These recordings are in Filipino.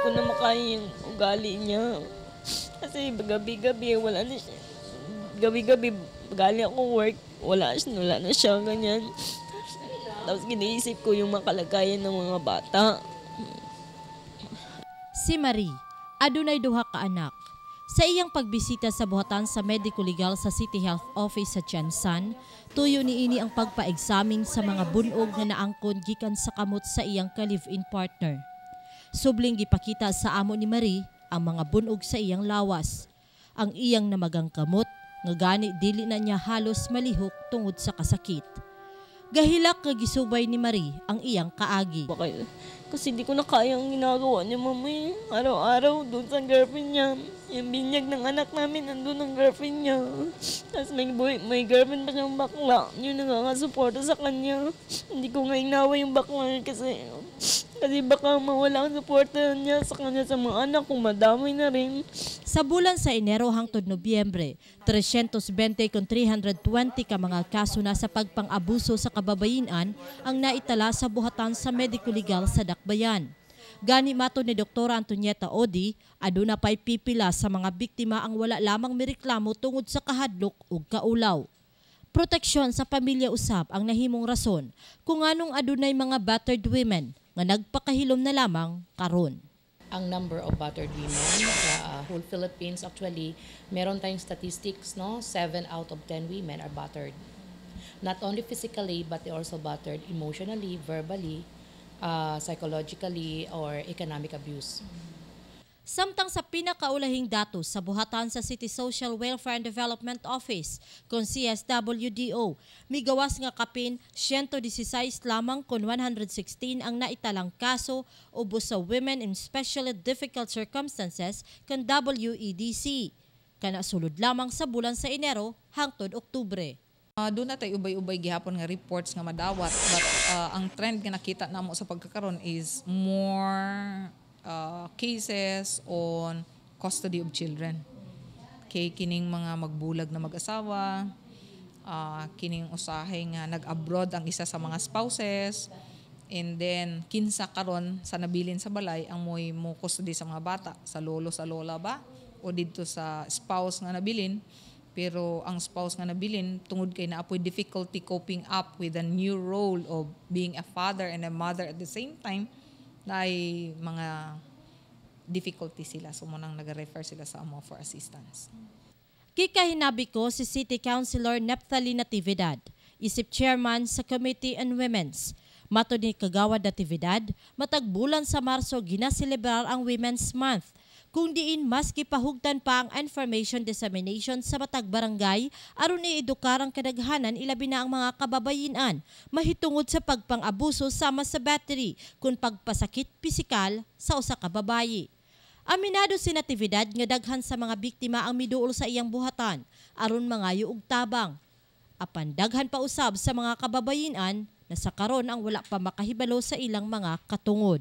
ko na makaya yung ugali niya. Kasi gabi-gabi, wala na siya. Gabi-gabi, galing ako work, wala na siya, ganyan. Tapos giniisip ko yung makalagayan ng mga bata. Si Marie, adunay duha ka anak. Sa iyang pagbisita sa buhatan sa Medico Legal sa City Health Office sa Tiansan, tuyo niini ang pagpa-examine sa mga bunog na naangkon gikan sa kamot sa iyang ka-live-in partner. Subling gipakita sa amo ni Marie ang mga bunog sa iyang lawas. Ang iyang namagang kamot nga gani dili na niya halos malihok tungod sa kasakit. Gahilak nga gisubay ni Marie ang iyang kaagi. Kasi di ko na kaya ang ginagawa niya, mama. Araw-araw doon sa girlfriend niya. Yung binyag ng anak namin, nandun ang girlfriend niya. Tapos may girlfriend pa siyang bakla. Yun nakakasuporta sa kanya. Hindi ko nga inawa yung bakla kasi baka mawala ang suporta niya sa kanya sa mga anak kung madamay na rin. Sa bulan sa Enero hangtod Nobyembre, 320 kung 320 ka mga kaso na sa pagpang-abuso sa kababayenan ang naitala sa buhatan sa Medico Legal sa Dakbayan. Gani mato ni Dr. Antonieta Odi, aduna pay pipila sa mga biktima ang wala lamang mireklamo tungod sa kahadlok ug kaulaw. Proteksyon sa pamilya usab ang nahimong rason kung anong adunay mga battered women nga nagpakahilom na lamang karon. Ang number of battered women sa whole Philippines, actually, meron tayong statistics, no? 7 out of 10 women are battered. Not only physically, but they also battered emotionally, verbally, psychologically, or economic abuse. Samtang sa pinakaulahing datos sa buhatan sa City Social Welfare and Development Office, kung CSWDO, migawas nga kapin 116 lamang kung 116 ang naitalang kaso ubos sa Women in Especially Difficult Circumstances kung WEDC. Kana sulod lamang sa bulan sa Enero hangtod Oktubre. Doon na tayo ubay-ubay gihapon nga reports nga madawat, but ang trend nga nakita namo sa pagkakaroon is more cases on custody of children. Kay kining mga magbulag na mag-asawa, kining usahay nga nag-abroad ang isa sa mga spouses, and then kinsa karon sa nabilin sa balay ang mo custody sa mga bata, sa lolo sa lola ba o didto sa spouse nga nabilin. Pero ang spouse nga nabilin tungod kay naapoy difficulty coping up with a new role of being a father and a mother at the same time, na ay mga difficulty sila. So munang nag-refer sila sa amo for assistance. Kikahinabi ko si City Councilor Neptali Natividad, isip chairman sa Committee on Women's. Mato ni Kagawad Natividad, matag bulan sa Marso ginaselebrar ang Women's Month. Kung diin mas gipahugtan pa ang information dissemination sa matag barangay aron i-edukar ang kadaghanan ilabi na ang mga kababayenan mahitungod sa pagpang-abuso sama sa battery kung pagpasakit pisikal sa usa ka babaye. Aminado si Natividad nga daghan sa mga biktima ang miduol sa iyang buhatan aron mangayo og tabang. Apan daghan pa usab sa mga kababayenan na sa karon ang wala pa makahibalo sa ilang mga katungod.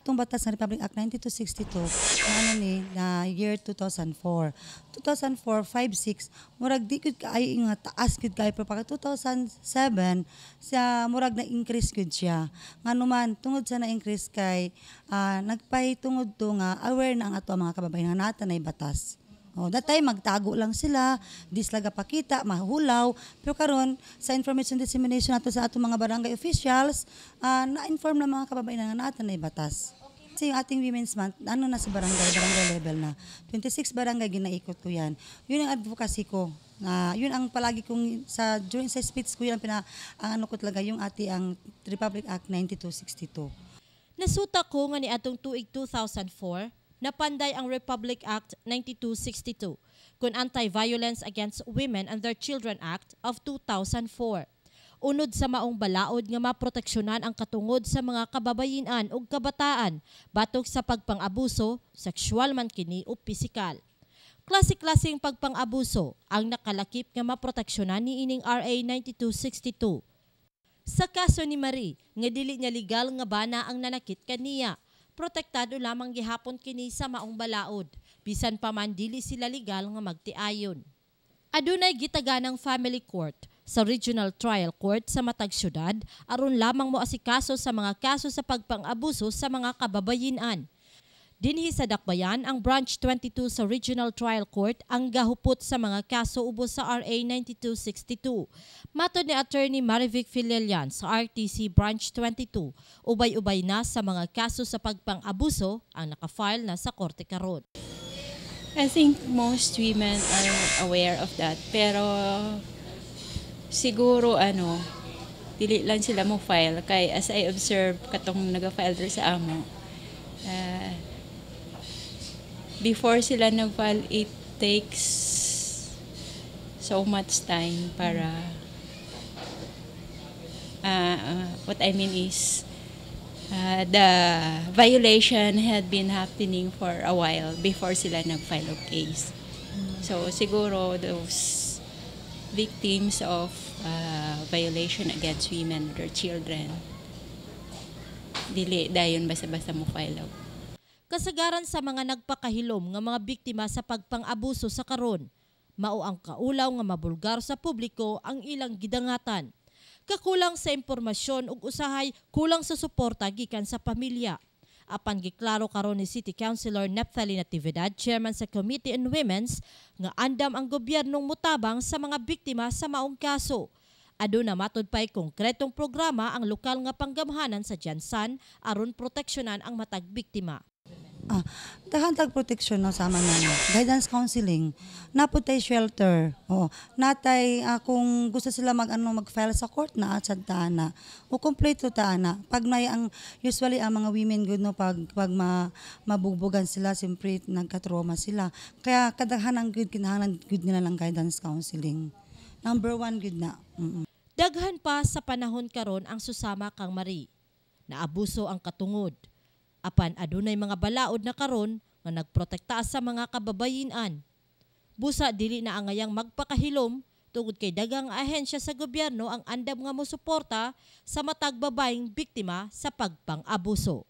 Itong batas ng Republic Act 9262 na year 2004. 2004, 5, 6, murag di gud kaayo nga taas gud kay pero pagka 2007 siya murag na increase gud siya. Nganuman tungod sa na increase kay nagpahitungod to nga aware na ang ato mga kababayan nga nata nay batas. Datay magtago lang sila, di sila gapakita, mahulaw. Pero karon sa information dissemination nato sa ato mga barangay officials, na-inform na mga kababayan nga nata nay batas. Kasi yung ating Women's Month, na sa barangay level na. 26 barangay ginaikot ko yan. Yun ang advocacy ko. Yun ang palagi kong, during sa speech ko, yun ang ko talaga, yung ang Republic Act 9262. Nasuta ko nga ni atong tuig 2004, napanday ang Republic Act 9262, kung Anti-Violence Against Women and Their Children Act of 2004. Unod sa maong balaod nga maproteksyonan ang katungod sa mga kababayenan ug kabataan batok sa pagpang-abuso, sexual man kini o pisikal. Klase-klaseng pagpang-abuso ang nakalakip nga maproteksyonan ni ining RA 9262. Sa kaso ni Marie, nga dili niya legal nga bana ang nanakit kaniya, protektado lamang gihapon kini sa maong balaod, bisan pa man dili sila legal nga magtiayon. Adunay gitaganang family court sa Regional Trial Court sa matag syudad aron lamang mo asikaso sa mga kaso sa pagpang-abuso sa mga kababayenan. Dinhi sa Dakbayan, ang Branch 22 sa Regional Trial Court ang gahupot sa mga kaso ubos sa RA 9262. Matod ni Attorney Marivic Filelian sa RTC Branch 22, ubay-ubay na sa mga kaso sa pagpang-abuso ang nakafile na sa korte karon. I think most women are aware of that. Pero siguro dili lang sila mo file kay as I observe katong naga-file sa amo. Before sila nag-file, it takes so much time para what I mean is the violation had been happening for a while before sila nag-file of case. So siguro those victims of violation against women or children, dili dayon basta-basta mo file out. Kasagaran sa mga nagpakahilom nga mga biktima sa pagpang-abuso sa karon, mao ang kaulaw nga mabulgar sa publiko ang ilang gidangatan. Kakulang sa impormasyon ug usahay kulang sa suporta gikan sa pamilya. Apan giklaro karon ni City Councilor Neptali Natividad, chairman sa Committee on Women's, nga andam ang gobyernong mutabang sa mga biktima sa maong kaso. Aduna matod pay konkretong programa ang lokal nga panggamhanan sa Jansan aron proteksyonan ang matag biktima. Dahan tag protection no sama na guidance counseling, naputay shelter. Natay kung gusto sila mag-file sa court na at na. O kompleto ta na. Pag may usually ang mga women good no pag mabugbugan sila simpre nagka-trauma sila. Kaya kadaghan good kinahanglan good nila lang guidance counseling. Number 1 good na. Daghan pa sa panahon karon ang susama kang Marie. Naabuso ang katungod. Apan adunay mga balaod na karon nga nagprotekta sa mga kababayinan. Busa dili na angayang magpakahilom tungod kay daghang ahensya sa gobyerno ang andam nga mosuporta sa matag babaeng biktima sa pagpang-abuso.